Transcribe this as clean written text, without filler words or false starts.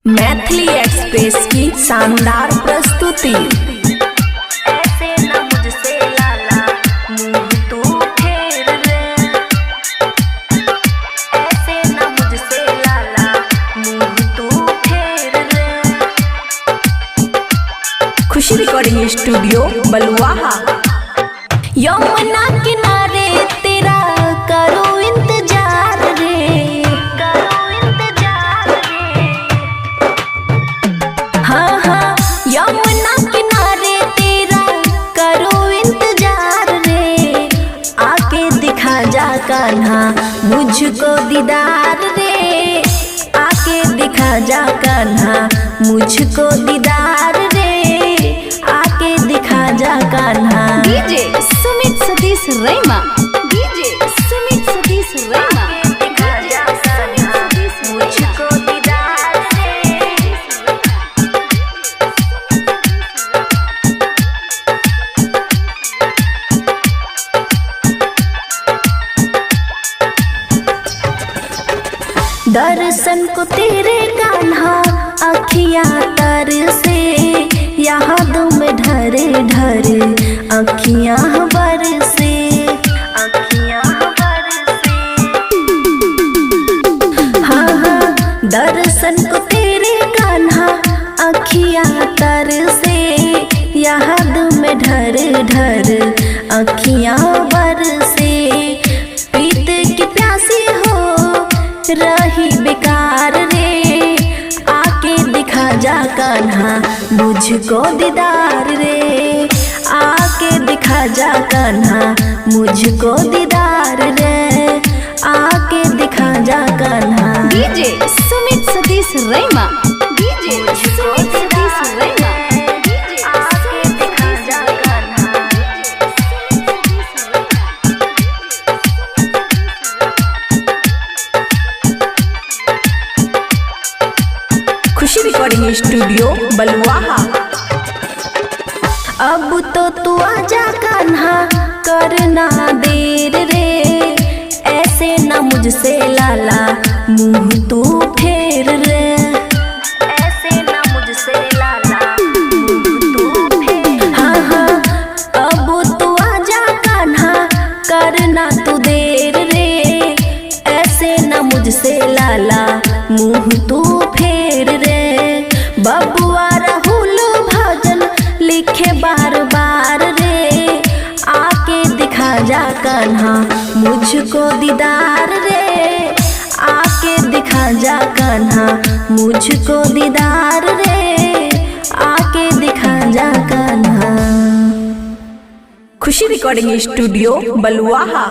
Maithili express की शानदार प्रस्तुति। ऐसे न मुझसे लाला मुंह तू फेर रे, ऐसे न मुझसे लाला मुंह तू फेर रे। खुशी रिकॉर्डिंग स्टूडियो बलुआहा। यमुना किनारे तेरा करो इंतजार रे, करो इंतजार रे। हाँ हाँ यमुना किनारे तेरा करो इंतजार रे, आके दिखा जा कान्हा मुझको दीदार रे, आके दिखा जा कान्हा मुझको दीदार रे, आके दिखा जा कान्हा। DJ Sumit Satish रैमा, DJ Sumit Satish रैमा। मुझको दीदार रे। दर्शन को तेरे कान्हा अखियाँ तर से, याद में ढरे ढरे अखियाँ बरसे, अखियाँ बरसे। हाँ हाँ दर्शन को तेरे कान्हा अखियाँ तर से, याद में ढरे ढरे अखियाँ बरसे। पीत की प्यासी हो रही बेकार रे, आके दिखा जा कान्हा मुझको दीदार रे, आके दिखा जा कान्हा मुझको दीदार रे, आके दिखा जा कान्हा। DJ Sumit Satish रैमा, DJ Sumit Satish रैमा। आके दिखा जा कान्हा। खुशी रिकॉर्डिंग स्टूडियो बलुआहा। अब तो तू आजा कान्हा करना देर रे, ऐसे न मुझसे लाला मुंह तू फेर रे, ऐसे न मुझसे लाला मुंह तू फेर। हाँ हाँ अब तू आजा कान्हा करना तू देर रे, ऐसे न मुझसे लाला मुंह तू फेर रे। बबुआ राहुल भजन लिखे बार बार रे, आके दिखा जा कान्हा मुझको दीदार रे, आके दिखा जा कान्हा मुझको दीदार रे, आके दिखा जा कान्हा। खुशी रिकॉर्डिंग स्टूडियो बलुआहा।